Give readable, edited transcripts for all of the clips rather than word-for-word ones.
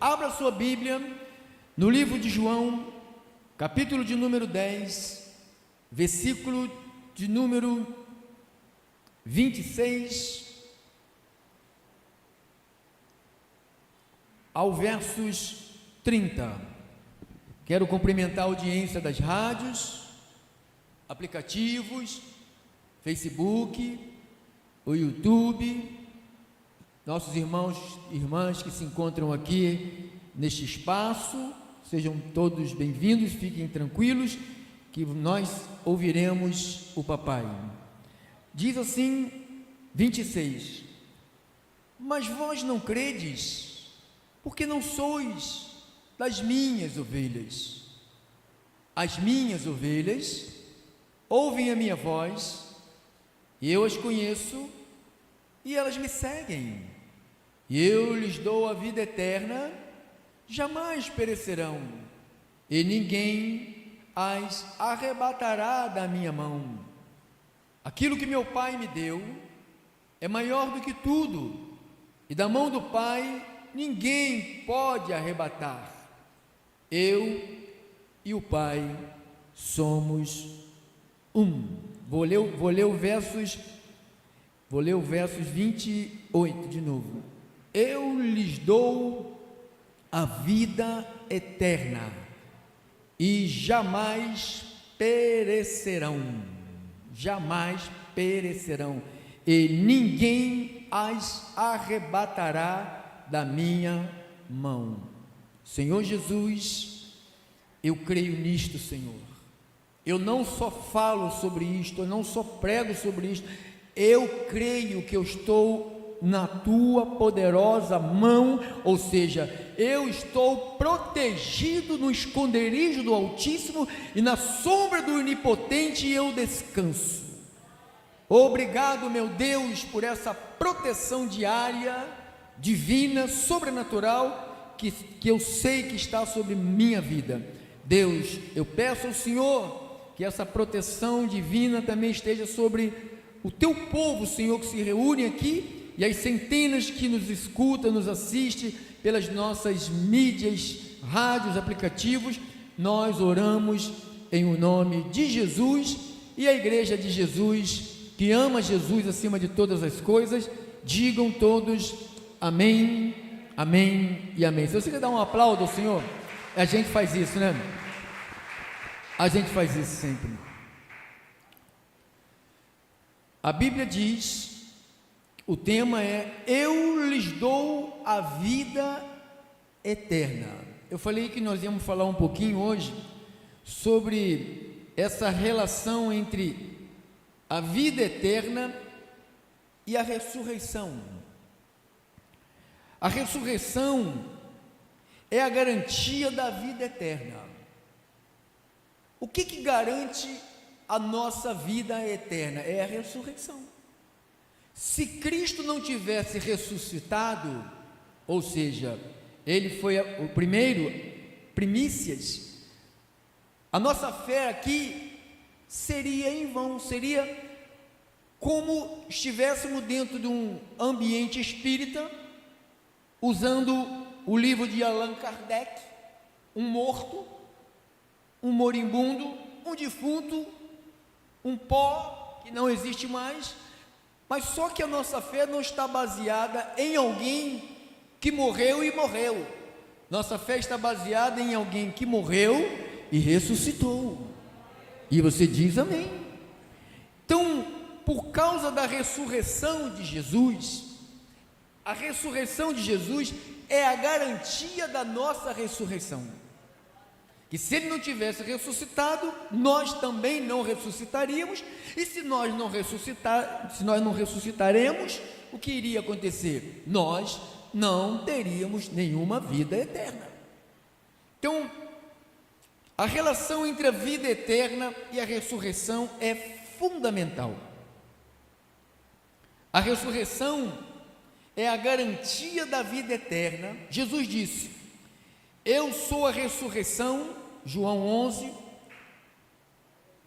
Abra sua Bíblia no livro de João, capítulo de número 10, versículo de número 26 ao versos 30. Quero cumprimentar a audiência das rádios, aplicativos, Facebook, o YouTube, nossos irmãos e irmãs que se encontram aqui neste espaço, sejam todos bem-vindos, fiquem tranquilos, que nós ouviremos o papai. Diz assim, 26, mas vós não credes, porque não sois das minhas ovelhas. As minhas ovelhas ouvem a minha voz, e eu as conheço, e elas me seguem. E eu lhes dou a vida eterna, jamais perecerão, e ninguém as arrebatará da minha mão. Aquilo que meu Pai me deu é maior do que tudo, e da mão do Pai ninguém pode arrebatar. Eu e o Pai somos um. Vou ler o versos 28 de novo. Eu lhes dou a vida eterna e jamais perecerão, e ninguém as arrebatará da minha mão. Senhor Jesus, eu creio nisto, Senhor. Eu não só falo sobre isto, eu não só prego sobre isto, eu creio que eu estou na tua poderosa mão, ou seja, eu estou protegido no esconderijo do Altíssimo e na sombra do Onipotente eu descanso. Obrigado, meu Deus, por essa proteção diária, divina, sobrenatural, que eu sei que está sobre minha vida. Deus, eu peço ao Senhor que essa proteção divina também esteja sobre o teu povo, Senhor, que se reúne aqui, e as centenas que nos escutam, nos assistem pelas nossas mídias, rádios, aplicativos. Nós oramos em o nome de Jesus, e a igreja de Jesus, que ama Jesus acima de todas as coisas, digam todos amém, amém e amém. Se você quer dar um aplauso ao Senhor, a gente faz isso, né? A gente faz isso sempre. A Bíblia diz, o tema é, eu lhes dou a vida eterna. Eu falei que nós íamos falar um pouquinho hoje sobre essa relação entre a vida eterna e a ressurreição. A ressurreição é a garantia da vida eterna. O que garante a nossa vida eterna? É a ressurreição. Se Cristo não tivesse ressuscitado, ou seja, Ele foi o primeiro, primícias, a nossa fé aqui seria em vão, seria como estivéssemos dentro de um ambiente espírita, usando o livro de Allan Kardec, um morto, um moribundo, um defunto, um pó que não existe mais. Mas só que a nossa fé não está baseada em alguém que morreu e morreu. Nossa fé está baseada em alguém que morreu e ressuscitou. E você diz amém. Então, por causa da ressurreição de Jesus, a ressurreição de Jesus é a garantia da nossa ressurreição. Que se Ele não tivesse ressuscitado, nós também não ressuscitaríamos, e se nós não ressuscitaremos, o que iria acontecer? Nós não teríamos nenhuma vida eterna. Então, a relação entre a vida eterna e a ressurreição é fundamental. A ressurreição é a garantia da vida eterna. Jesus disse, eu sou a ressurreição, João 11,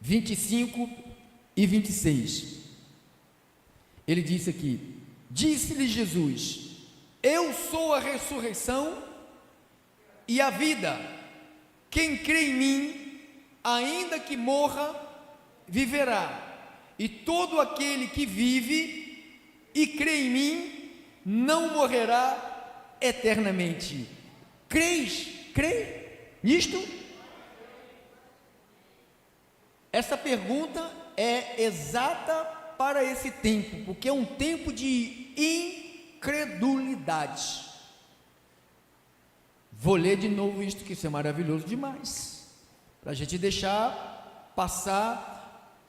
25 e 26, ele disse aqui, disse-lhe Jesus, eu sou a ressurreição e a vida. Quem crê em mim, ainda que morra, viverá. E todo aquele que vive e crê em mim, não morrerá eternamente. Crê nisto? Essa pergunta é exata para esse tempo, porque é um tempo de incredulidade. Vou ler de novo isto, que isso é maravilhoso demais, para a gente deixar passar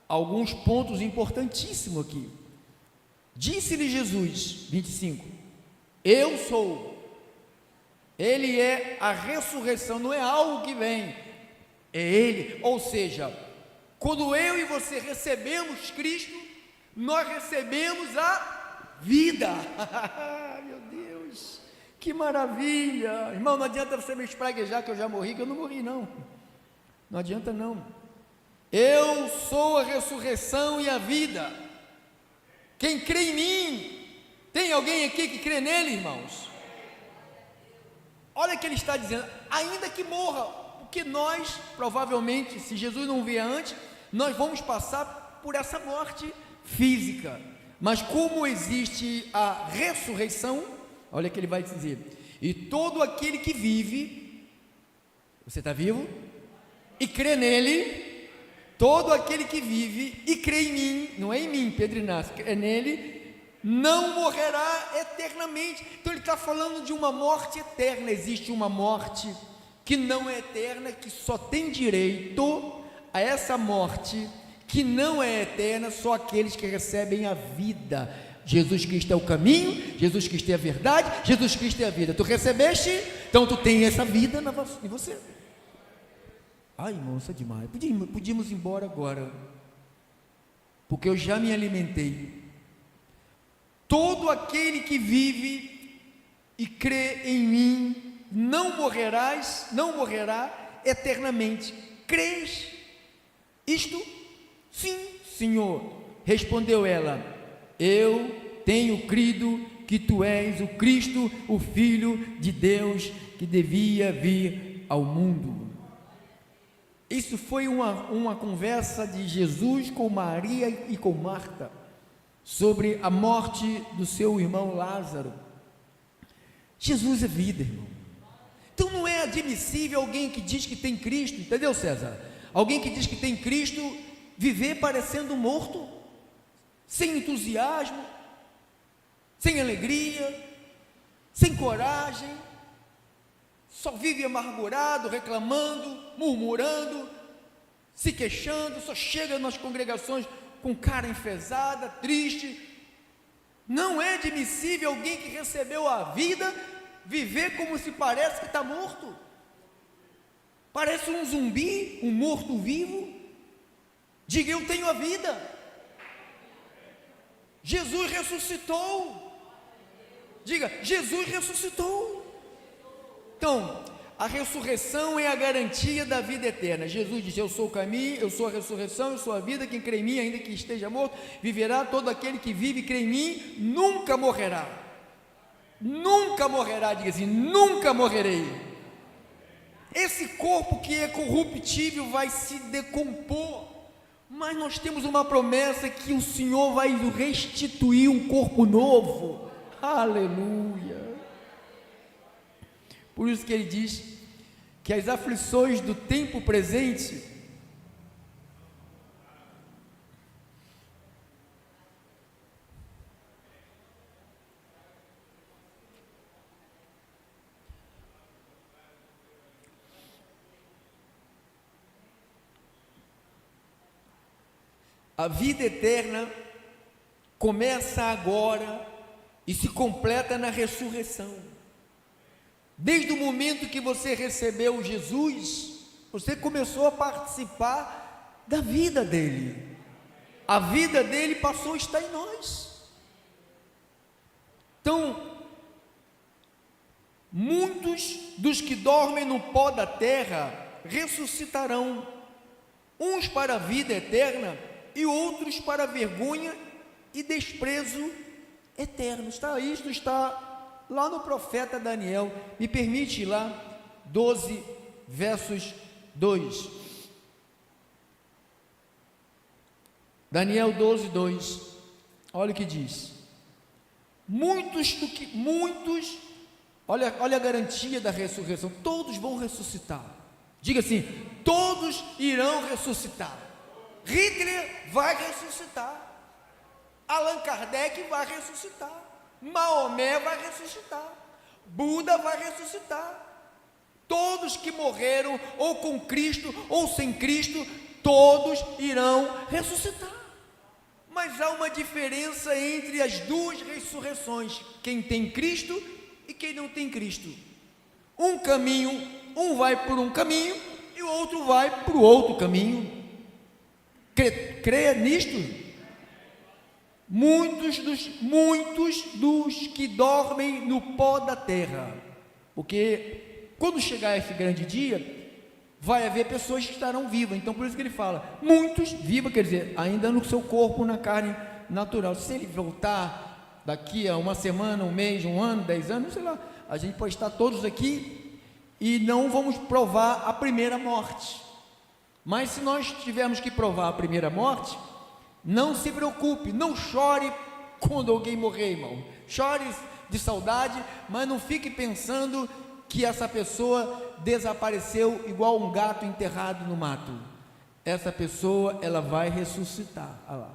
alguns pontos importantíssimos aqui. Disse-lhe Jesus, 25, eu sou. Ele é a ressurreição, não é algo que vem, é Ele. Ou seja, quando eu e você recebemos Cristo, nós recebemos a vida. Meu Deus, que maravilha! Irmão, não adianta você me espraguejar que eu já morri, que eu não morri não. Não adianta não. Eu sou a ressurreição e a vida. Quem crê em mim, tem alguém aqui que crê nele, irmãos? Olha o que ele está dizendo, ainda que morra, porque nós, provavelmente, se Jesus não vier antes, nós vamos passar por essa morte física, mas como existe a ressurreição, olha o que ele vai dizer, e todo aquele que vive, você está vivo? E crê nele, todo aquele que vive e crê em mim, não é em mim, Pedro Inácio, é nele, não morrerá eternamente. Então ele está falando de uma morte eterna. Existe uma morte que não é eterna, que só tem direito a essa morte que não é eterna, só aqueles que recebem a vida. Jesus Cristo é o caminho, Jesus Cristo é a verdade, Jesus Cristo é a vida. Tu recebeste, então tu tem essa vida em você. Ai, irmão, isso é demais. Podíamos ir embora agora, porque eu já me alimentei. Todo aquele que vive e crê em mim não morrerá eternamente. Crês isto? Sim, Senhor. Respondeu ela, eu tenho crido que tu és o Cristo, o Filho de Deus, que devia vir ao mundo. Isso foi uma conversa de Jesus com Maria e com Marta, sobre a morte do seu irmão Lázaro. Jesus é vida, irmão. Então não é admissível alguém que diz que tem Cristo, entendeu, César? Alguém que diz que tem Cristo, viver parecendo morto, sem entusiasmo, sem alegria, sem coragem, só vive amargurado, reclamando, murmurando, se queixando, só chega nas congregações com cara enfesada, triste. Não é admissível alguém que recebeu a vida viver como se parece que está morto. Parece um zumbi, um morto-vivo. Diga, eu tenho a vida. Jesus ressuscitou. Diga, Jesus ressuscitou. Então, a ressurreição é a garantia da vida eterna. Jesus disse, eu sou o caminho, eu sou a ressurreição, eu sou a vida, quem crê em mim, ainda que esteja morto, viverá. Todo aquele que vive e crê em mim, nunca morrerá. Nunca morrerá, diga assim, nunca morrerei. Esse corpo que é corruptível vai se decompor, mas nós temos uma promessa que o Senhor vai restituir um corpo novo. Aleluia. Por isso que ele diz que as aflições do tempo presente a vida eterna começa agora e se completa na ressurreição. Desde o momento que você recebeu Jesus, você começou a participar da vida dele. A vida dele passou a estar em nós. Então, muitos dos que dormem no pó da terra ressuscitarão, uns para a vida eterna e outros para a vergonha e desprezo eterno. Isto está lá no profeta Daniel. Me permite ir lá, 12, versos 2. Daniel 12, 2. Olha o que diz. Olha a garantia da ressurreição. Todos vão ressuscitar. Diga assim: todos irão ressuscitar. Hitler vai ressuscitar. Allan Kardec vai ressuscitar. Maomé vai ressuscitar. Buda vai ressuscitar. Todos que morreram, ou com Cristo, ou sem Cristo, todos irão ressuscitar. Mas há uma diferença entre as duas ressurreições: quem tem Cristo e quem não tem Cristo. Um vai por um caminho e o outro vai por outro caminho. Creia nisto. Muitos dos que dormem no pó da terra, porque quando chegar esse grande dia, vai haver pessoas que estarão vivas. Então por isso que ele fala, muitos vivos, quer dizer, ainda no seu corpo, na carne natural. Se ele voltar daqui a uma semana, um mês, um ano, 10 anos, sei lá, a gente pode estar todos aqui e não vamos provar a primeira morte. Mas se nós tivermos que provar a primeira morte, não se preocupe, não chore quando alguém morrer, irmão. Chore de saudade, mas não fique pensando que essa pessoa desapareceu igual um gato enterrado no mato. Essa pessoa, ela vai ressuscitar. Olha lá.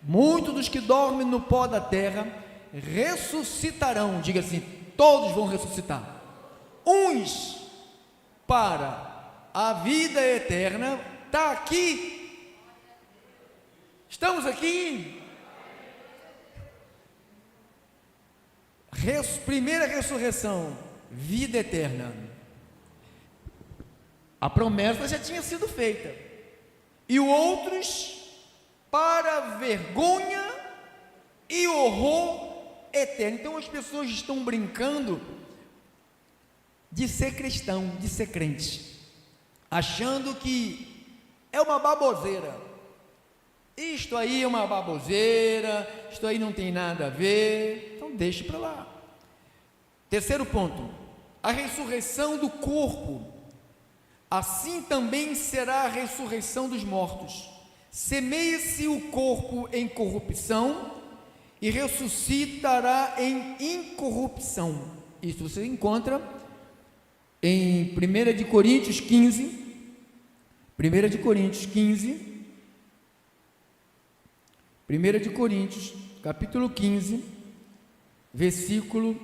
Muitos dos que dormem no pó da terra ressuscitarão. Diga assim: todos vão ressuscitar. Uns para a vida eterna. Está aqui. Estamos aqui. Primeira ressurreição, vida eterna. A promessa já tinha sido feita. E outros para vergonha e horror eterno. Então as pessoas estão brincando de ser cristão, de ser crente, achando que é uma baboseira. Isto aí é uma baboseira, isto aí não tem nada a ver, então deixe para lá. Terceiro ponto, a ressurreição do corpo. Assim também será a ressurreição dos mortos. Semeia-se o corpo em corrupção e ressuscitará em incorrupção. Isso você encontra em 1 Coríntios 15, 1 Coríntios 15, 1 Coríntios, capítulo 15, versículo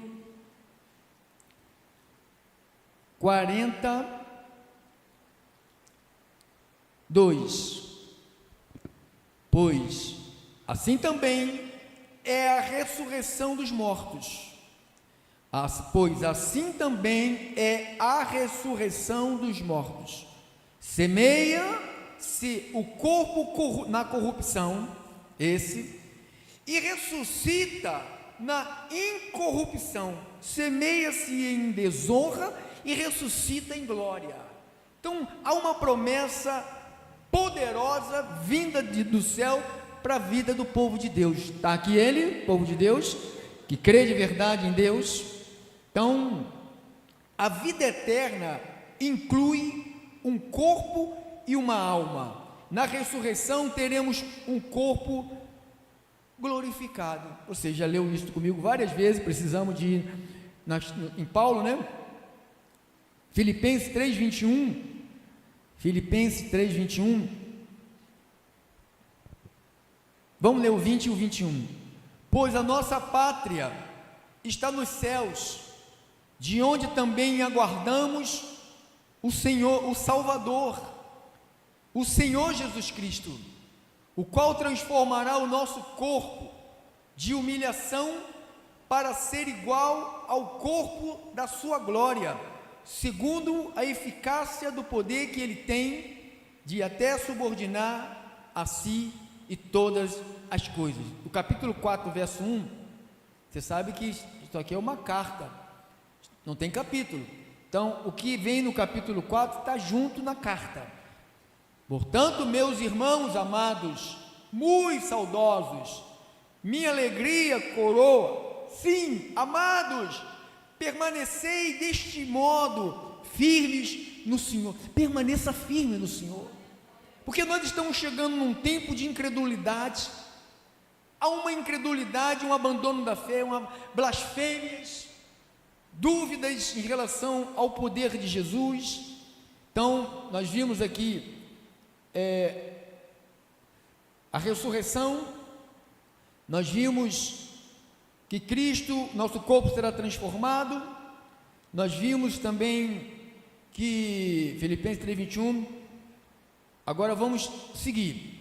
42. Pois assim também é a ressurreição dos mortos. Pois assim também é a ressurreição dos mortos. Semeia-se o corpo na corrupção, e ressuscita na incorrupção. Semeia-se em desonra e ressuscita em glória. Então há uma promessa poderosa vinda do céu para a vida do povo de Deus. Está aqui ele, povo de Deus, que crê de verdade em Deus. Então a vida eterna inclui um corpo e uma alma. Na ressurreição teremos um corpo glorificado. Você já leu isso comigo várias vezes, precisamos de ir em Paulo, né? Filipenses 3:21. Filipenses 3:21. Vamos ler o 20 e o 21. Pois a nossa pátria está nos céus, de onde também aguardamos o Senhor, o Salvador, o Senhor Jesus Cristo, o qual transformará o nosso corpo de humilhação para ser igual ao corpo da sua glória, segundo a eficácia do poder que ele tem de até subordinar a si e todas as coisas. O capítulo 4, verso 1, você sabe que isso aqui é uma carta, não tem capítulo. Então, o que vem no capítulo 4 está junto na carta. Portanto, meus irmãos amados, muito saudosos, minha alegria coroa, sim, amados, permanecei deste modo, firmes no Senhor. Permaneça firme no Senhor, porque nós estamos chegando num tempo de incredulidade. Há uma incredulidade, um abandono da fé, blasfêmias, dúvidas em relação ao poder de Jesus. Então, nós vimos aqui a ressurreição, nós vimos que Cristo, nosso corpo será transformado, nós vimos também que, Filipenses 3:21, agora vamos seguir.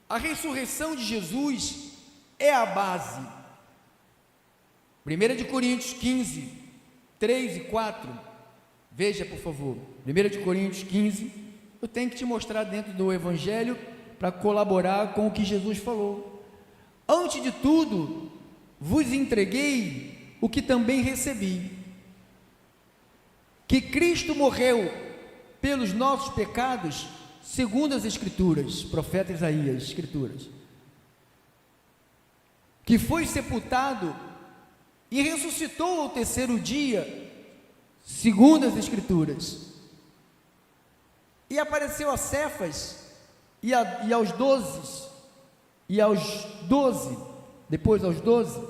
A ressurreição de Jesus é a base. 1 de Coríntios 15, 3 e 4, veja por favor, 1 de Coríntios 15, eu tenho que te mostrar dentro do Evangelho, para colaborar com o que Jesus falou. Antes de tudo, vos entreguei o que também recebi, que Cristo morreu pelos nossos pecados, segundo as Escrituras, profeta Isaías, Escrituras, que foi sepultado e ressuscitou ao terceiro dia, segundo as Escrituras, e apareceu a Cefas, e aos 12, depois aos 12,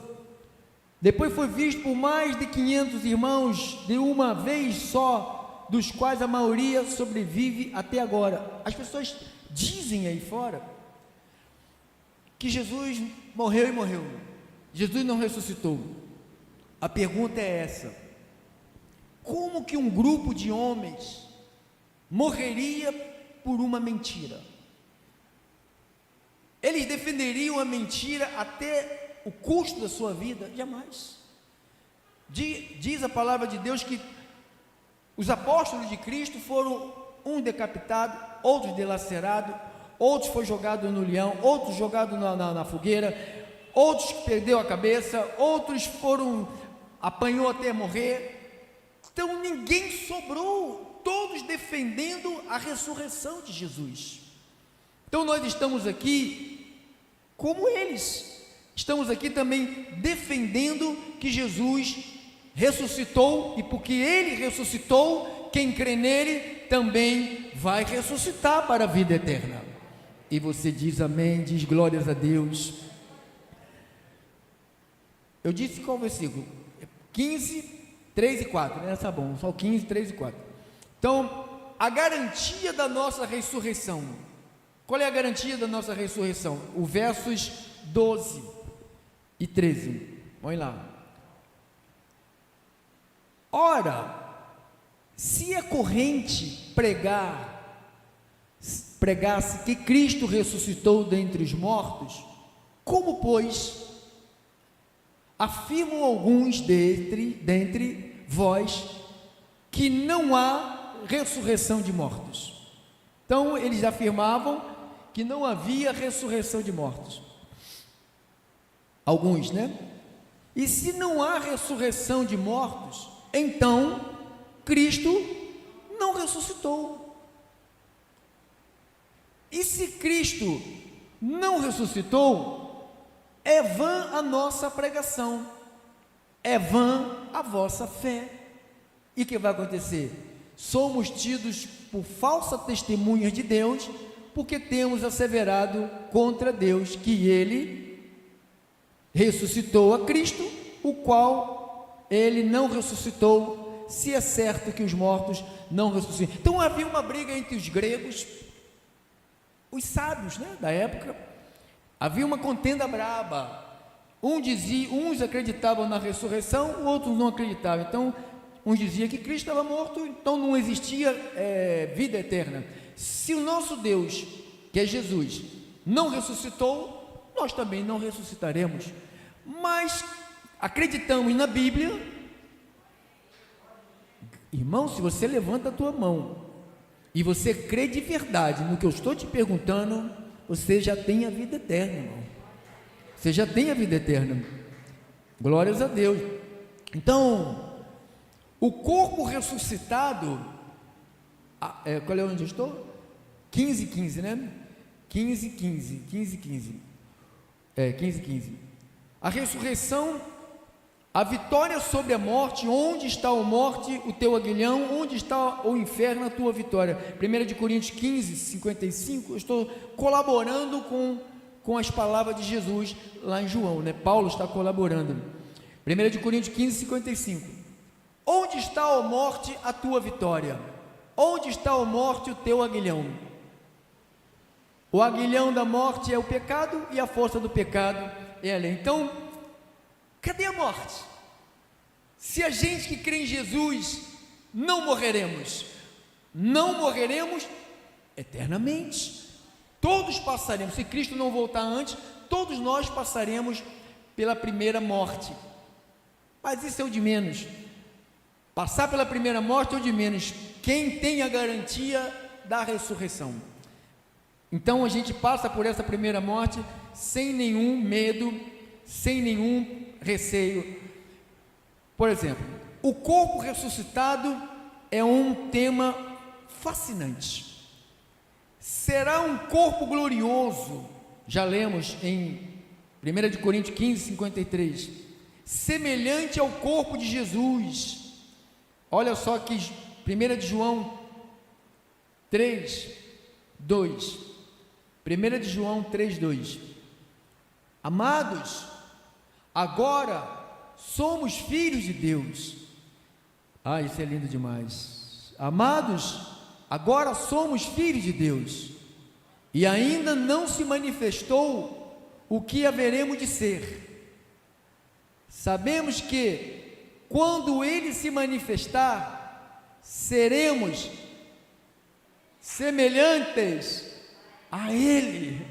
depois foi visto por mais de 500 irmãos, de uma vez só, dos quais a maioria sobrevive até agora. As pessoas dizem aí fora que Jesus morreu e morreu, Jesus não ressuscitou. A pergunta é essa: como que um grupo de homens morreria por uma mentira? Eles defenderiam a mentira até o custo da sua vida? Jamais. Diz a palavra de Deus que os apóstolos de Cristo foram um decapitado, outros delacerados, outros foi jogado no leão, outros jogado na fogueira, outros perdeu a cabeça, outros apanhou até morrer. Então ninguém sobrou, todos defendendo a ressurreição de Jesus. Então nós estamos aqui como eles, estamos aqui também defendendo que Jesus ressuscitou, e porque Ele ressuscitou, quem crê nele também vai ressuscitar para a vida eterna. E você diz amém, diz glórias a Deus. Eu disse qual versículo? 15, 3 e 4, né? Tá bom, só 15, 3 e 4. Então, a garantia da nossa ressurreição. Qual é a garantia da nossa ressurreição? O versos 12 e 13. Vamos lá. Ora, se é corrente pregasse que Cristo ressuscitou dentre os mortos, como, pois, afirmam alguns dentre vós que não há ressurreição de mortos? Então, eles afirmavam que não havia ressurreição de mortos. Alguns, né? E se não há ressurreição de mortos, então Cristo não ressuscitou. E se Cristo não ressuscitou, é vã a nossa pregação, é vã a vossa fé. E o que vai acontecer? Somos tidos por falsa testemunhas de Deus, porque temos asseverado contra Deus que Ele ressuscitou a Cristo, o qual Ele não ressuscitou, se é certo que os mortos não ressuscitam. Então havia uma briga entre os gregos, os sábios, né, da época. Havia uma contenda braba. Uns acreditavam na ressurreição, outros não acreditavam. Então, uns diziam que Cristo estava morto, então não existia vida eterna. Se o nosso Deus, que é Jesus, não ressuscitou, nós também não ressuscitaremos. Mas acreditamos na Bíblia. Irmão, se você levanta a tua mão e você crê de verdade no que eu estou te perguntando, você já tem a vida eterna, irmão. Você já tem a vida eterna. Glórias a Deus. Então, o corpo ressuscitado, qual é onde eu estou? 15, né? 15. A ressurreição, a vitória sobre a morte. Onde está a morte, o teu aguilhão? Onde está o inferno, a tua vitória? 1 Coríntios 15, 55, eu estou colaborando com as palavras de Jesus lá em João, né? Paulo está colaborando. 1 Coríntios 15, 55, onde está a morte, a tua vitória? Onde está a morte, o teu aguilhão? O aguilhão da morte é o pecado, e a força do pecado é a lei. Então, cadê a morte? Se a gente que crê em Jesus, não morreremos eternamente. Todos passaremos, se Cristo não voltar antes, todos nós passaremos pela primeira morte. Mas isso é o de menos. Passar pela primeira morte é o de menos. Quem tem a garantia da ressurreição? Então a gente passa por essa primeira morte sem nenhum medo, sem nenhum receio. Por exemplo, o corpo ressuscitado é um tema fascinante. Será um corpo glorioso, já lemos em 1 Coríntios 15, 53, semelhante ao corpo de Jesus. Olha só que 1 João 3, 2, 1 João 3, 2, amados, agora somos filhos de Deus. Isso é lindo demais. Amados, agora somos filhos de Deus, e ainda não se manifestou o que haveremos de ser. Sabemos que, quando Ele se manifestar, seremos semelhantes a Ele,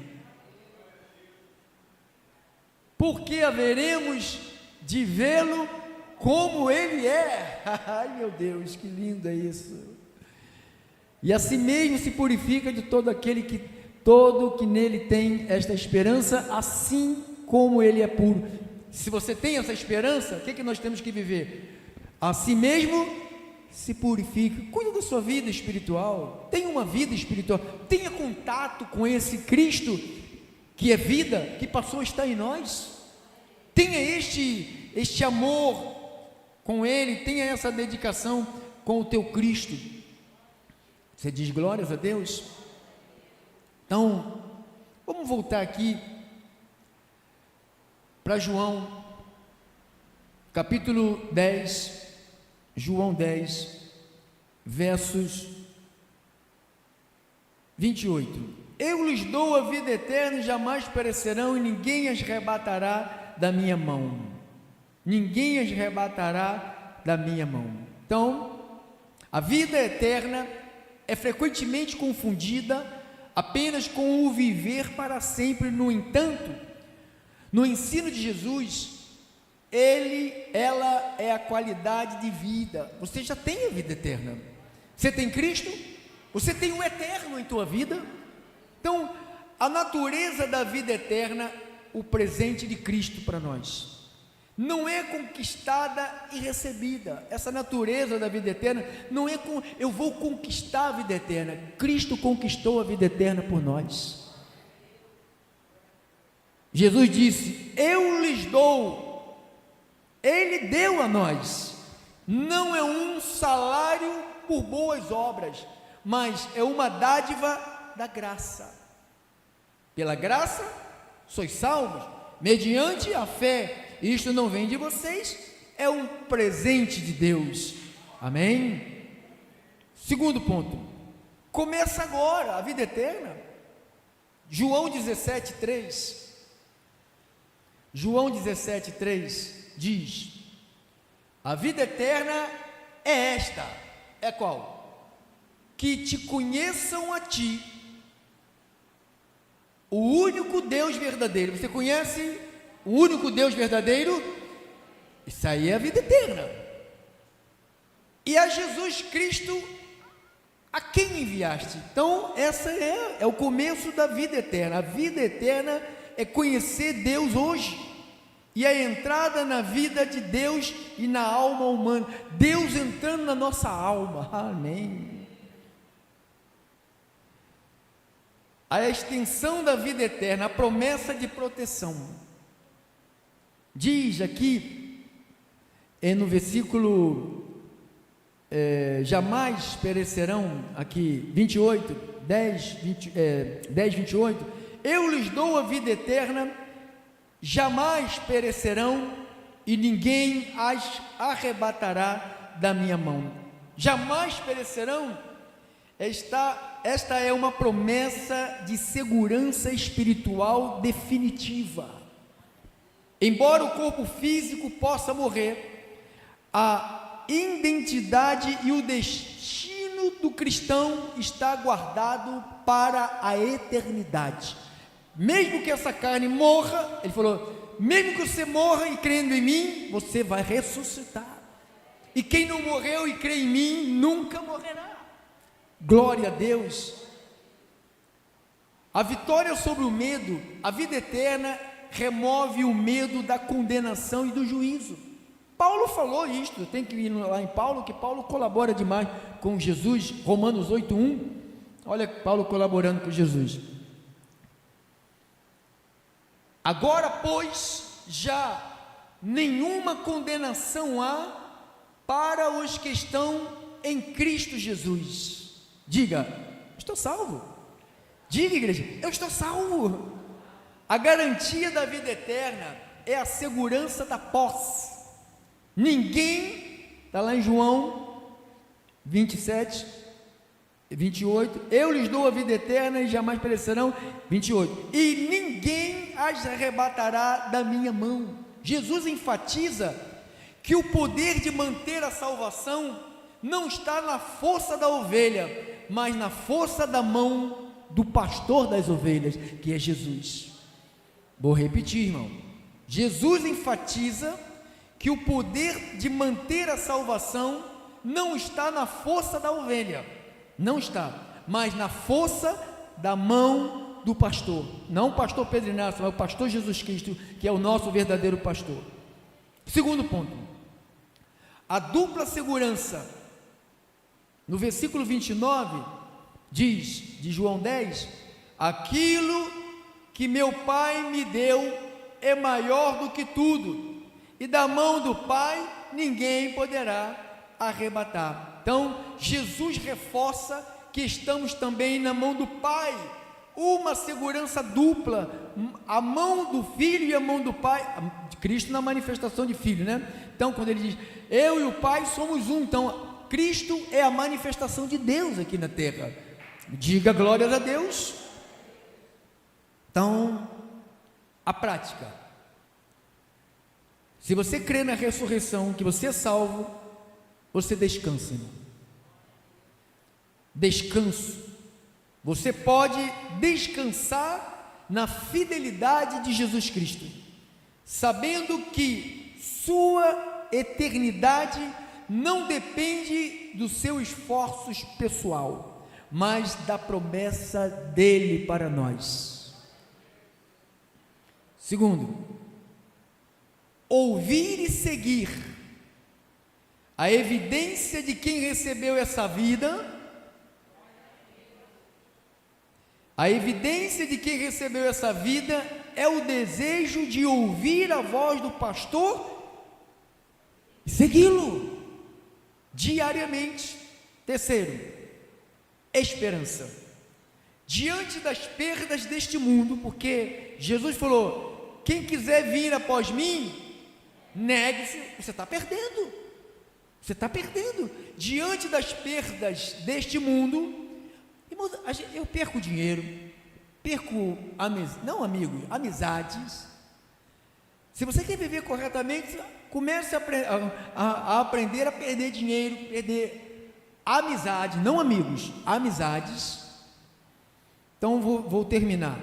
porque haveremos de vê-lo como Ele é. Ai, meu Deus, que lindo é isso! E assim mesmo se purifica de todo que nele tem esta esperança, assim como Ele é puro. Se você tem essa esperança, o que nós temos que viver? Assim mesmo se purifica. Cuide da sua vida espiritual, tenha uma vida espiritual, tenha contato com esse Cristo que é vida, que passou a estar em nós. Tenha este amor com Ele, tenha essa dedicação com o teu Cristo. Você diz glórias a Deus? Então, vamos voltar aqui para João, capítulo 10, João 10, versos 28. Eu lhes dou a vida eterna, jamais perecerão, e ninguém as arrebatará da minha mão. Ninguém as arrebatará da minha mão. Então, a vida eterna é frequentemente confundida apenas com o viver para sempre. No entanto, no ensino de Jesus, ela é a qualidade de vida. Você já tem a vida eterna. Você tem Cristo, você tem o eterno em tua vida. Então, a natureza da vida eterna, o presente de Cristo para nós, não é conquistada e recebida. Essa natureza da vida eterna não é eu vou conquistar a vida eterna. Cristo conquistou a vida eterna por nós. Jesus disse: eu lhes dou. Ele deu a nós. Não é um salário por boas obras, mas é uma dádiva da graça. Pela graça sois salvos, mediante a fé. Isto não vem de vocês, é um presente de Deus. Amém? Segundo ponto, começa agora a vida eterna. João 17:3. João 17:3 diz: a vida eterna é esta. É qual? Que te conheçam a ti, o único Deus verdadeiro. Você conhece o único Deus verdadeiro? Isso aí é a vida eterna. E a Jesus Cristo, a quem enviaste? Então, essa é o começo da vida eterna. A vida eterna é conhecer Deus hoje, e a entrada na vida de Deus e na alma humana. Deus entrando na nossa alma. Amém. A extensão da vida eterna, a promessa de proteção. Diz aqui E no versículo jamais perecerão, aqui 28, 10, 28, eu lhes dou a vida eterna, jamais perecerão e ninguém as arrebatará da minha mão. Jamais perecerão. Esta é uma promessa de segurança espiritual definitiva. Embora o corpo físico possa morrer, a identidade e o destino do cristão está guardado para a eternidade. Mesmo que essa carne morra, ele falou, mesmo que você morra e crendo em mim, você vai ressuscitar. E quem não morreu e crê em mim, nunca morrerá. Glória a Deus. A vitória sobre o medo, a vida eterna, remove o medo da condenação e do juízo. Paulo falou isto, tem que ir lá em Paulo, que Paulo colabora demais com Jesus, Romanos 8:1, olha Paulo colaborando com Jesus. Agora, pois, já nenhuma condenação há para os que estão em Cristo Jesus. Diga, estou salvo. Diga, igreja, eu estou salvo. A garantia da vida eterna é a segurança da posse. Ninguém, está lá em João 27, 28, eu lhes dou a vida eterna e jamais perecerão, 28, e ninguém as arrebatará da minha mão. Jesus enfatiza que o poder de manter a salvação não está na força da ovelha, mas na força da mão do pastor das ovelhas, que é Jesus. Vou repetir, irmão. Jesus enfatiza que o poder de manter a salvação não está na força da ovelha, não está, mas na força da mão do pastor, não o pastor Pedro Inácio, mas o pastor Jesus Cristo, que é o nosso verdadeiro pastor. Segundo ponto, a dupla segurança. No versículo 29, diz, de João 10, aquilo que meu Pai me deu é maior do que tudo, e da mão do Pai ninguém poderá arrebatar. Então, Jesus reforça que estamos também na mão do Pai, uma segurança dupla, a mão do Filho e a mão do Pai, Cristo na manifestação de Filho, né? Então, quando ele diz, eu e o Pai somos um, então, Cristo é a manifestação de Deus aqui na terra. Diga glórias a Deus. Então, a prática. Se você crê na ressurreição, que você é salvo, você descansa, irmão. Descanso. Você pode descansar na fidelidade de Jesus Cristo, sabendo que sua eternidade não depende dos seus esforços pessoal, mas da promessa dele para nós. Segundo, ouvir e seguir. A evidência de quem recebeu essa vida, a evidência de quem recebeu essa vida é o desejo de ouvir a voz do pastor e segui-lo diariamente. Terceiro, esperança. Diante das perdas deste mundo, porque Jesus falou, quem quiser vir após mim, negue-se. Você está perdendo, você está perdendo. Diante das perdas deste mundo, irmãos, eu perco dinheiro, perco amizades. Se você quer viver corretamente, comece a aprender a perder dinheiro, perder amizade, não amigos, amizades. Então vou terminar.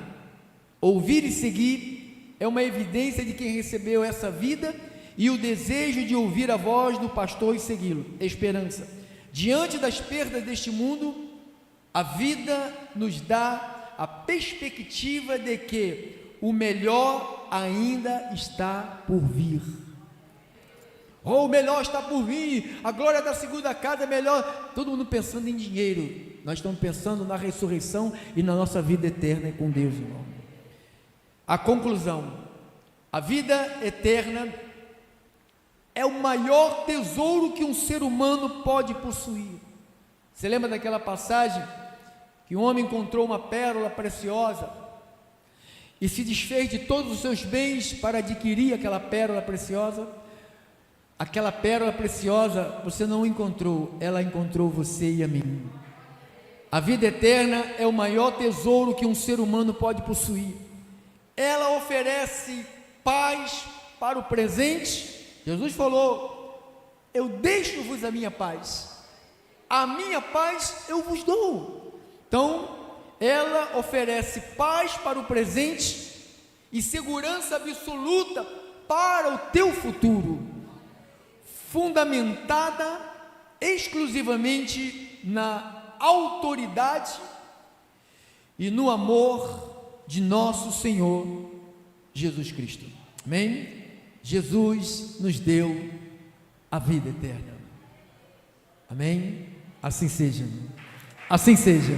Ouvir e seguir é uma evidência de quem recebeu essa vida e o desejo de ouvir a voz do pastor e segui-lo. Esperança. Diante das perdas deste mundo, a vida nos dá a perspectiva de que o melhor ainda está por vir. O melhor está por vir, a glória da segunda casa é melhor. Todo mundo pensando em dinheiro, nós estamos pensando na ressurreição e na nossa vida eterna com Deus, irmão. A conclusão, a vida eterna é o maior tesouro que um ser humano pode possuir. Você lembra daquela passagem que um homem encontrou uma pérola preciosa e se desfez de todos os seus bens para adquirir aquela pérola preciosa? Aquela pérola preciosa você não encontrou, ela encontrou você e a mim. A vida eterna é o maior tesouro que um ser humano pode possuir. Ela oferece paz para o presente. Jesus falou: eu deixo-vos a minha paz eu vos dou. Então, ela oferece paz para o presente e segurança absoluta para o teu futuro, fundamentada exclusivamente na autoridade e no amor de nosso Senhor Jesus Cristo. Amém? Jesus nos deu a vida eterna. Amém? Assim seja. Assim seja.